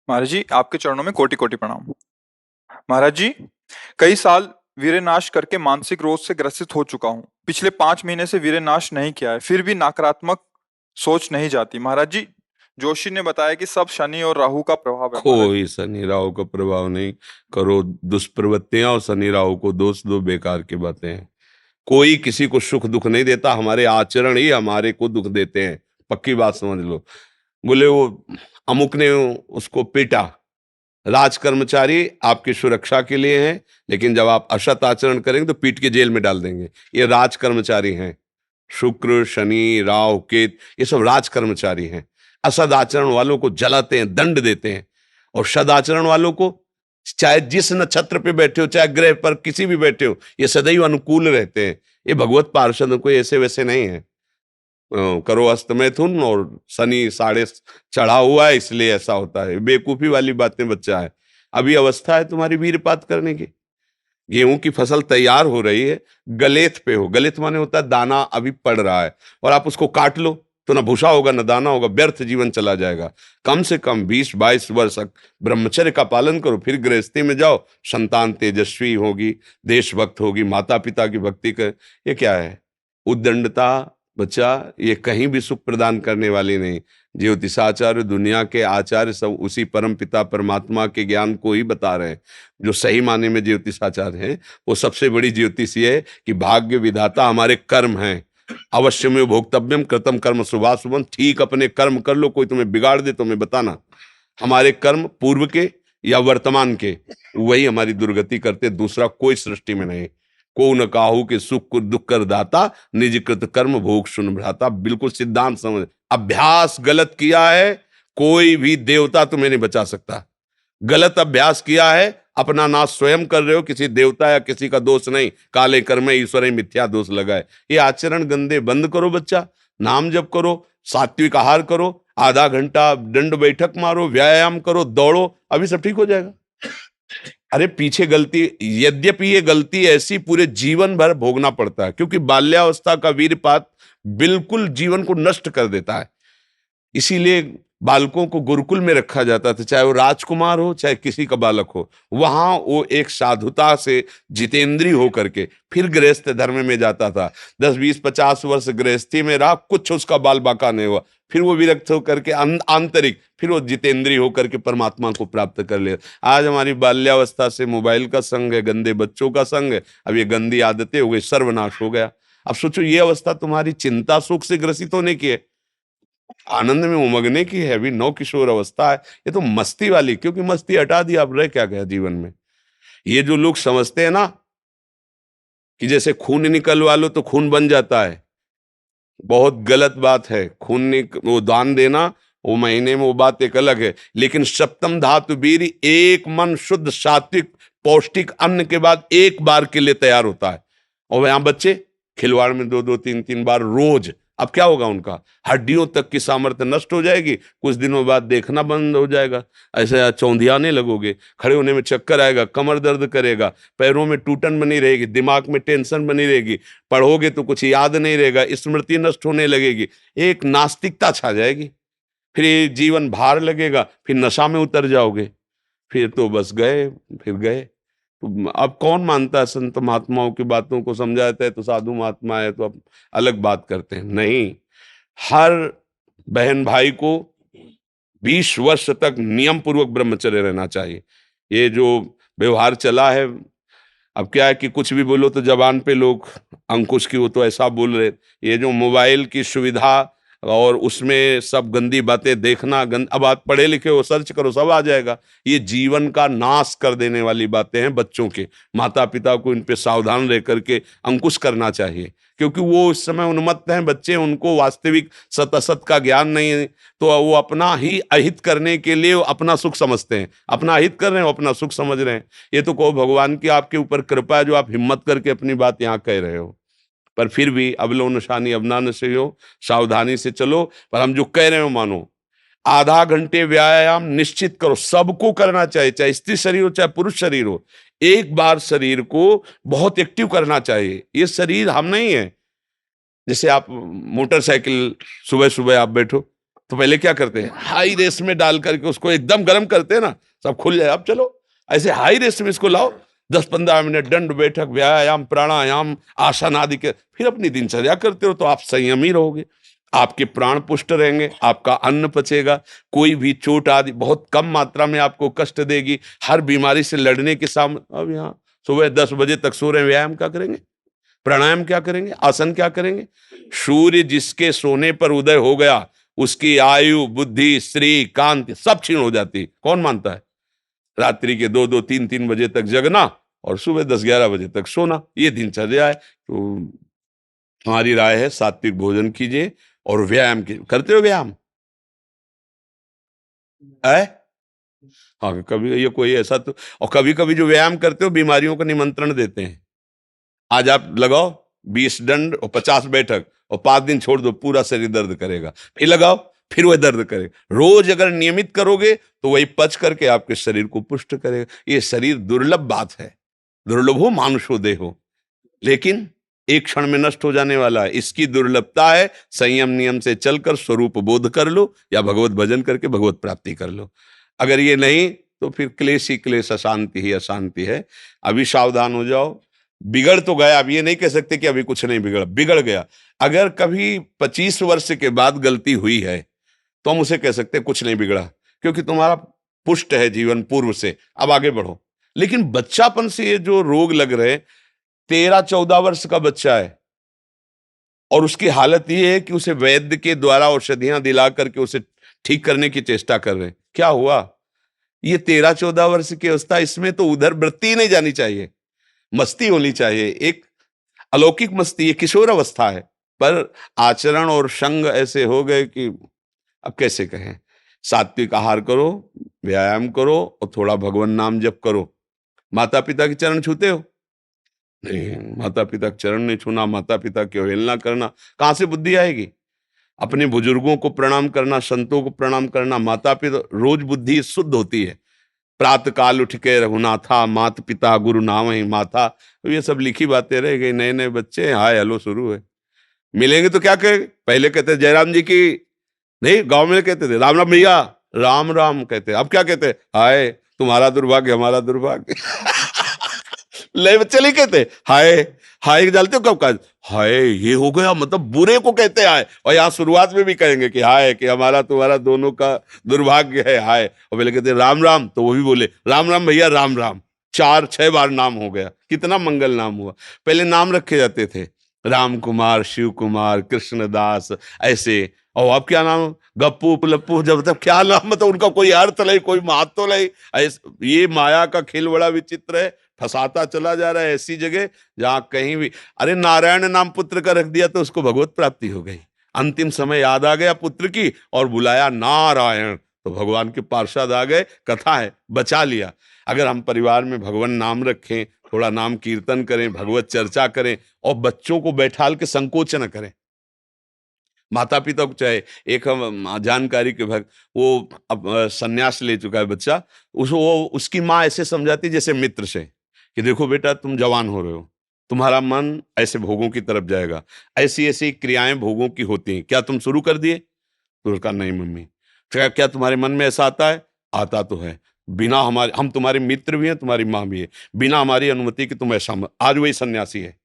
महाराज जी, आपके चरणों में कोटि कोटि प्रणाम। महाराज जी, कई साल वीर्यनाश करके मानसिक रोग से ग्रसित हो चुका हूँ। पिछले 5 महीने से वीर्यनाश नहीं किया है, फिर भी नकारात्मक सोच नहीं जाती। महाराज जी, जोशी ने बताया कि सब शनि और राहु का प्रभाव है। महाराज जी, कोई शनि राहु का प्रभाव नहीं। करो दुष्प्रवृत्तियां और शनि राहु को दोष दो, बेकार की बातें हैं। कोई किसी को सुख दुख नहीं देता, हमारे आचरण ही हमारे को दुख देते हैं। पक्की बात समझ लो। बोले वो अमुक ने उसको पीटा, राज कर्मचारी आपकी सुरक्षा के लिए हैं, लेकिन जब आप असत आचरण करेंगे तो पीट के जेल में डाल देंगे। ये राज कर्मचारी हैं। शुक्र, शनि, राहु, केत, ये सब राज कर्मचारी हैं। असद आचरण वालों को जलाते हैं, दंड देते हैं। और सदाचरण वालों को, चाहे जिस नक्षत्र पे बैठे हो, चाहे ग्रह पर किसी भी बैठे हो, ये सदैव अनुकूल रहते हैं। ये भगवत पार्षद कोई ऐसे वैसे नहीं है। करो अस्त मैथुन और शनि साढ़े चढ़ा हुआ है, इसलिए ऐसा होता है। बेवकूफी वाली बातें बच्चा है। अभी अवस्था है तुम्हारी वीरपात करने की। गेहूं की फसल तैयार हो रही है, गलेत पे हो। गलेत माने होता है दाना अभी पड़ रहा है, और आप उसको काट लो तो ना भूसा होगा ना दाना होगा, व्यर्थ जीवन चला जाएगा। कम से कम 20-22 वर्ष तक ब्रह्मचर्य का पालन करो, फिर गृहस्थी में जाओ। संतान तेजस्वी होगी, देशभक्त होगी, माता पिता की भक्ति कर। ये क्या है? उद्दंडता बच्चा, ये कहीं भी सुख प्रदान करने वाली नहीं। ज्योतिषाचार्य, दुनिया के आचार्य सब उसी परम पिता परमात्मा के ज्ञान को ही बता रहे हैं। जो सही माने में ज्योतिषाचार्य हैं, वो सबसे बड़ी ज्योतिष ये है कि भाग्य विधाता हमारे कर्म हैं। अवश्य में भोक्तव्यम कृतम कर्म शुभाशुभम। ठीक अपने कर्म कर लो, कोई तुम्हें बिगाड़ दे तो मैं बताना। हमारे कर्म पूर्व के या वर्तमान के, वही हमारी दुर्गति करते, दूसरा कोई सृष्टि में नहीं। को न काहू के सुख को दुख कर दाता, निज कृत कर्म भोग सुन भ्राता। बिल्कुल सिद्धांत समझ। अभ्यास गलत किया है, कोई भी देवता तुम्हें नहीं बचा सकता। गलत अभ्यास किया है, अपना नाश स्वयं कर रहे हो, किसी देवता या किसी का दोष नहीं। काले कर्म ईश्वर ही मिथ्या दोष लगाए। ये आचरण गंदे बंद करो बच्चा। नाम जप करो, सात्विक आहार करो, आधा घंटा दंड बैठक मारो, व्यायाम करो, दौड़ो, अभी सब ठीक हो जाएगा। अरे पीछे गलती, यद्यपि ये गलती ऐसी पूरे जीवन भर भोगना पड़ता है, क्योंकि बाल्यावस्था का वीरपात बिल्कुल जीवन को नष्ट कर देता है। इसीलिए बालकों को गुरुकुल में रखा जाता था, चाहे वो राजकुमार हो चाहे किसी का बालक हो। वहां वो एक साधुता से जितेंद्रीय होकर के फिर गृहस्थ धर्म में जाता था। 10-20-50 वर्ष गृहस्थी में रहा, कुछ उसका बाल बाका नहीं हुआ। फिर वो विरक्त होकर के आंतरिक, फिर वो जितेंद्रीय होकर के परमात्मा को प्राप्त कर ले। आज हमारी बाल्यावस्था से मोबाइल का संग है, गंदे बच्चों का संग है। अब ये गंदी आदतें हो गई, सर्वनाश हो गया। अब सोचो, ये अवस्था तुम्हारी चिंता सुख से ग्रसित होने की है, आनंद में उमगने की है। अभी नौ किशोर अवस्था है, ये तो मस्ती वाली। क्योंकि मस्ती हटा दी, अब रह क्या गया जीवन में? ये जो लोग समझते हैं ना कि जैसे खून निकलवा लो तो खून बन जाता है, बहुत गलत बात है। वो दान देना, वो महीने में वो बात एक अलग है, लेकिन सप्तम धातु वीर एक मन शुद्ध सात्विक पौष्टिक अन्न के बाद एक बार के लिए तैयार होता है। और यहां बच्चे खिलवाड़ में 2-2 3-3 बार रोज। अब क्या होगा? उनका हड्डियों तक की सामर्थ्य नष्ट हो जाएगी, कुछ दिनों बाद देखना बंद हो जाएगा, ऐसे चौंधियाने लगोगे, खड़े होने में चक्कर आएगा, कमर दर्द करेगा, पैरों में टूटन बनी रहेगी, दिमाग में टेंशन बनी रहेगी, पढ़ोगे तो कुछ याद नहीं रहेगा, स्मृति नष्ट होने लगेगी, एक नास्तिकता छा जाएगी। फिर ये जीवन भार लगेगा, फिर नशा में उतर जाओगे, फिर तो बस गए, फिर गए। तो अब कौन मानता है संत महात्माओं की बातों को? समझाते हैं तो साधु महात्मा है तो अब अलग बात करते हैं। नहीं, हर बहन भाई को 20 वर्ष तक नियम पूर्वक ब्रह्मचर्य रहना चाहिए। ये जो व्यवहार चला है, अब क्या है कि कुछ भी बोलो तो जबान पे लोग अंकुश की, वो तो ऐसा बोल रहे। ये जो मोबाइल की सुविधा और उसमें सब गंदी बातें देखना, अब आप पढ़े लिखे हो, सर्च करो, सब आ जाएगा। ये जीवन का नाश कर देने वाली बातें हैं बच्चों के। माता पिता को इन पे सावधान रह करके अंकुश करना चाहिए, क्योंकि वो इस समय उन्मत्त हैं बच्चे, उनको वास्तविक सत असत का ज्ञान नहीं है। तो वो अपना ही अहित करने के लिए अपना सुख समझते हैं, अपना अहित कर रहे हैं, अपना सुख समझ रहे हैं। ये तो कहो भगवान की आपके ऊपर कृपा है जो आप हिम्मत करके अपनी बात यहाँ कह रहे हो। पर फिर भी अबलो नशानी अबना नशे हो, सावधानी से चलो। पर हम जो कह रहे हो मानो। आधा घंटे व्यायाम निश्चित करो, सबको करना चाहिए, चाहे स्त्री शरीर हो चाहे पुरुष शरीर हो। एक बार शरीर को बहुत एक्टिव करना चाहिए। ये शरीर हम नहीं है। जैसे आप मोटरसाइकिल सुबह सुबह आप बैठो, तो पहले क्या करते हैं, हाई रेस में डाल करके उसको एकदम गर्म करते हैं ना, सब खुल जाए। अब चलो ऐसे हाई रेस में इसको लाओ, 10-15 मिनट दंड बैठक, व्यायाम, प्राणायाम, आसन आदि के, फिर अपनी दिनचर्या करते हो तो आप संयमी रहोगे, आपके प्राण पुष्ट रहेंगे, आपका अन्न पचेगा, कोई भी चोट आदि बहुत कम मात्रा में आपको कष्ट देगी, हर बीमारी से लड़ने के सामने। अब यहाँ सुबह 10 बजे तक सो रहे हैं, व्यायाम क्या करेंगे, प्राणायाम क्या करेंगे, आसन क्या करेंगे? सूर्य जिसके सोने पर उदय हो गया उसकी आयु, बुद्धि, स्त्री, कांति सब क्षीण हो जाती है। कौन मानता है? रात्रि के 2-2, 3-3 बजे तक जगना और सुबह 10-11 बजे तक सोना, ये दिनचर्या है। तो हमारी राय है सात्विक भोजन कीजिए और व्यायाम कीजिए। करते हो व्यायाम? है? हाँ, कभी ये कोई ऐसा तो, और कभी कभी जो व्यायाम करते हो बीमारियों का निमंत्रण देते हैं। आज आप लगाओ 20 दंड और 50 बैठक और 5 दिन छोड़ दो, पूरा शरीर दर्द करेगा, फिर लगाओ, फिर वह दर्द करेगा। रोज अगर नियमित करोगे तो वही पच करके आपके शरीर को पुष्ट करेगा। ये शरीर दुर्लभ बात है, दुर्लभो मानुषो देहो, लेकिन एक क्षण में नष्ट हो जाने वाला है। इसकी दुर्लभता है, संयम नियम से चलकर स्वरूप बोध कर लो या भगवत भजन करके भगवत प्राप्ति कर लो। अगर ये नहीं तो फिर क्लेश ही क्लेश, अशांति ही अशांति है। अभी सावधान हो जाओ। बिगड़ तो गया, अब ये नहीं कह सकते कि अभी कुछ नहीं बिगड़ा, बिगड़ गया। अगर कभी 25 वर्ष के बाद गलती हुई है तो हम उसे कह सकते हैं कुछ नहीं बिगड़ा, क्योंकि तुम्हारा पुष्ट है जीवन पूर्व से, अब आगे बढ़ो। लेकिन बच्चापन से ये जो रोग लग रहे, 13-14 वर्ष का बच्चा है और उसकी हालत ये है कि उसे वैद्य के द्वारा औषधियां दिला करके उसे ठीक करने की चेष्टा कर रहे हैं। क्या हुआ? ये 13-14 वर्ष की अवस्था, इसमें तो उधर वृत्ति ही नहीं जानी चाहिए, मस्ती होनी चाहिए, एक अलौकिक मस्ती। ये किशोर अवस्था है, पर आचरण और संग ऐसे हो गए कि अब कैसे कहें। सात्विक आहार करो, व्यायाम करो और थोड़ा भगवान नाम जप करो। माता पिता के चरण छूते हो? नहीं, माता पिता के चरण नहीं छूना, माता पिता की अवहेलना करना, कहां से बुद्धि आएगी? अपने बुजुर्गों को प्रणाम करना, संतों को प्रणाम करना, माता पिता, रोज बुद्धि शुद्ध होती है। प्रातः काल उठ के रघुनाथा, मात पिता गुरु नाम ही माथा, तो ये सब लिखी बातें रह गई। नए नए बच्चे हाय हेलो शुरू है, मिलेंगे तो क्या कहे, पहले कहते जयराम जी की, नहीं गांव में कहते थे राम राम भैया, राम राम कहते, अब क्या कहते, हाय तुम्हारा दुर्भाग्य हमारा दुर्भाग्य। ले बच्चे नहीं कहते हाय, हाय जानते हो कब का, हाय ये हो गया, मतलब बुरे को कहते हैं हाय, और यहाँ शुरुआत में भी कहेंगे कि हाय, कि हमारा तुम्हारा दोनों का दुर्भाग्य है हाय। और पहले कहते राम राम, तो वो भी बोले राम राम भैया राम राम, 4-6 बार नाम हो गया, कितना मंगल नाम हुआ। पहले नाम रखे जाते थे, राम कुमार, शिव कुमार, कृष्णदास, ऐसे। और अब क्या नाम, गप्पू लप्पू, जब तक क्या नाम, मतलब उनका कोई अर्थ नहीं, कोई महत्व नहीं। ये माया का खेल बड़ा विचित्र है, फंसाता चला जा रहा है ऐसी जगह जहां कहीं भी, अरे नारायण नाम पुत्र का रख दिया तो उसको भगवत प्राप्ति हो गई। अंतिम समय याद आ गया पुत्र की और बुलाया नारायण, तो भगवान के पार्षद आ गए, कथा है, बचा लिया। अगर हम परिवार में भगवान नाम रखें, थोड़ा नाम कीर्तन करें, भगवत चर्चा करें और बच्चों को बैठाल के संकोच न करें। माता पिता को चाहे, एक हम जानकारी के भक्त, वो अब संन्यास ले चुका है बच्चा, वो उसकी माँ ऐसे समझाती जैसे मित्र से कि देखो बेटा तुम जवान हो रहे हो, तुम्हारा मन ऐसे भोगों की तरफ जाएगा, ऐसी ऐसी क्रियाएं भोगों की होती हैं, क्या तुम शुरू कर दिए? तो उसका नहीं मम्मी। क्या क्या तुम्हारे मन में ऐसा आता है? आता तो है, बिना हमारे, हम तुम्हारे मित्र भी हैं, तुम्हारी माँ भी है, बिना हमारी अनुमति के तुम ऐसा मत। आज वही सन्यासी है,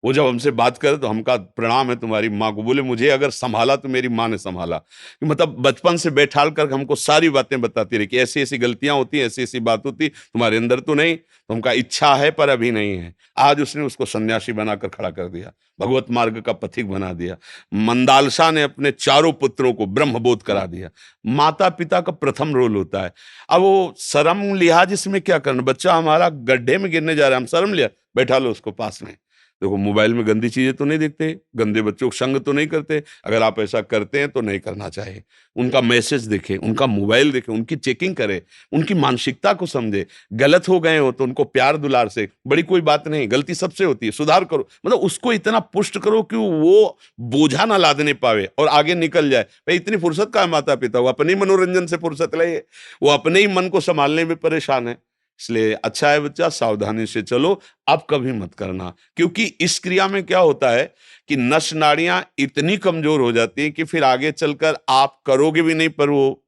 वो जब हमसे बात करे तो हमका प्रणाम है तुम्हारी माँ को, बोले मुझे अगर संभाला तो मेरी माँ ने संभाला। मतलब बचपन से बैठाल कर हमको सारी बातें बताती रही कि ऐसी ऐसी गलतियां होती, ऐसी ऐसी बात होती, तुम्हारे अंदर तो नहीं, तो हमका इच्छा है पर अभी नहीं है। आज उसने उसको सन्यासी बनाकर खड़ा कर दिया, भगवत मार्ग का पथिक बना दिया। मंदालसा ने अपने चारों पुत्रों को ब्रह्मबोध करा दिया। माता पिता का प्रथम रोल होता है। अब वो शर्म लिहाज इसमें क्या करना, बच्चा हमारा गड्ढे में गिरने जा रहा है, हम शर्म लिया, बैठा लो उसको पास में। देखो मोबाइल में गंदी चीजें तो नहीं देखते, गंदे बच्चों को संग तो नहीं करते, अगर आप ऐसा करते हैं तो नहीं करना चाहिए। उनका मैसेज देखें, उनका मोबाइल देखें, उनकी चेकिंग करें, उनकी मानसिकता को समझे। गलत हो गए हो तो उनको प्यार दुलार से, बड़ी कोई बात नहीं, गलती सबसे होती है, सुधार करो, मतलब उसको इतना पुष्ट करो कि वो बोझा ना लादने पावे और आगे निकल जाए। भाई इतनी फुर्सत का है माता पिता, वो अपने ही मनोरंजन से फुर्सत ले, वो अपने ही मन को संभालने में परेशान है। इसलिए अच्छा है बच्चा, सावधानी से चलो, अब कभी मत करना। क्योंकि इस क्रिया में क्या होता है कि नस नाड़ियां इतनी कमजोर हो जाती हैं कि फिर आगे चलकर आप करोगे भी नहीं, पर वो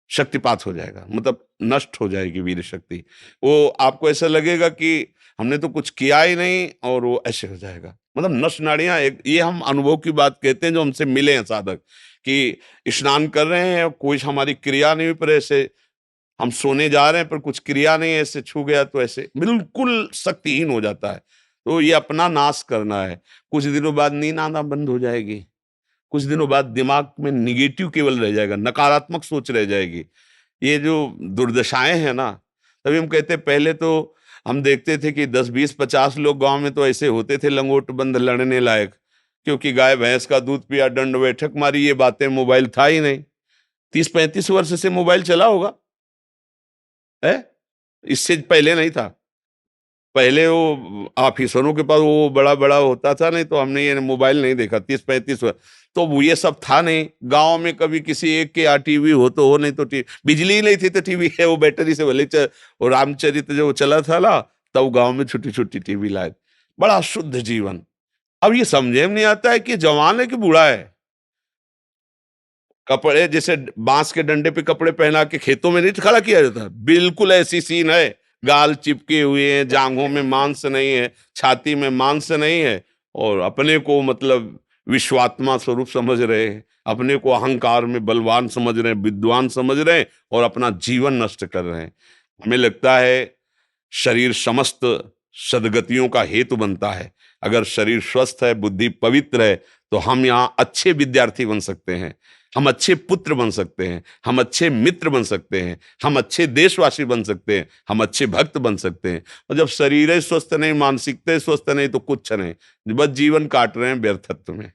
शक्तिपात हो जाएगा, मतलब नष्ट हो जाएगी वीर शक्ति। वो आपको ऐसा लगेगा कि हमने तो कुछ किया ही नहीं, और वो ऐसे हो जाएगा। मतलब नस नाड़ियां एक, ये हम अनुभव की बात कहते हैं जो हमसे मिले हैं साधक, कि स्नान कर रहे हैं, कोई हमारी क्रिया नहीं हुई, पर ऐसे हम सोने जा रहे हैं पर कुछ क्रिया नहीं है, ऐसे छू गया तो ऐसे बिल्कुल शक्तिहीन हो जाता है। तो ये अपना नाश करना है। कुछ दिनों बाद नींद आना बंद हो जाएगी, कुछ दिनों बाद दिमाग में निगेटिव केवल रह जाएगा, नकारात्मक सोच रह जाएगी। ये जो दुर्दशाएं हैं ना, तभी हम कहते हैं पहले तो हम देखते थे कि 10 20 50 लोग गांव में तो ऐसे होते थे लंगोट बंद लड़ने लायक, क्योंकि गाय भैंस का दूध पिया, दंड बैठक मारी, ये बातें, मोबाइल था ही नहीं। 30 35 वर्ष से मोबाइल चला होगा है, इससे पहले नहीं था। पहले वो ऑफिसरों के पास वो बड़ा बड़ा होता था, नहीं तो हमने ये मोबाइल नहीं देखा 30 35 वर्ष। तो वो ये सब था नहीं, गांव में कभी किसी एक के यहाँ टीवी हो तो हो, नहीं तो टीवी, बिजली ही नहीं थी तो टीवी है, वो बैटरी से भले वो रामचरित जो चला था ना, तब गांव में छोटी छोटी टीवी लाए। बड़ा शुद्ध जीवन। अब ये समझे में नहीं आता है कि जवान है कि बूढ़ा है। कपड़े जैसे बांस के डंडे पे कपड़े पहना के खेतों में नहीं खड़ा किया जाता, बिल्कुल ऐसी सीन है। गाल चिपके हुए हैं, जांघों में मांस नहीं है, छाती में मांस नहीं है, और अपने को मतलब विश्वात्मा स्वरूप समझ रहे हैं, अपने को अहंकार में बलवान समझ रहे हैं, विद्वान समझ रहे हैं, और अपना जीवन नष्ट कर रहे हैं। हमें लगता है शरीर समस्त सद्गतियों का हेतु बनता है। अगर शरीर स्वस्थ है, बुद्धि पवित्र है, तो हम यहाँ अच्छे विद्यार्थी बन सकते हैं, हम अच्छे पुत्र बन सकते हैं, हम अच्छे मित्र बन सकते हैं, हम अच्छे देशवासी बन सकते हैं, हम अच्छे भक्त बन सकते हैं। और जब शरीर ही स्वस्थ नहीं, मानसिकता स्वस्थ नहीं, तो कुछ नहीं, बस जीवन काट रहे हैं व्यर्थत्व में।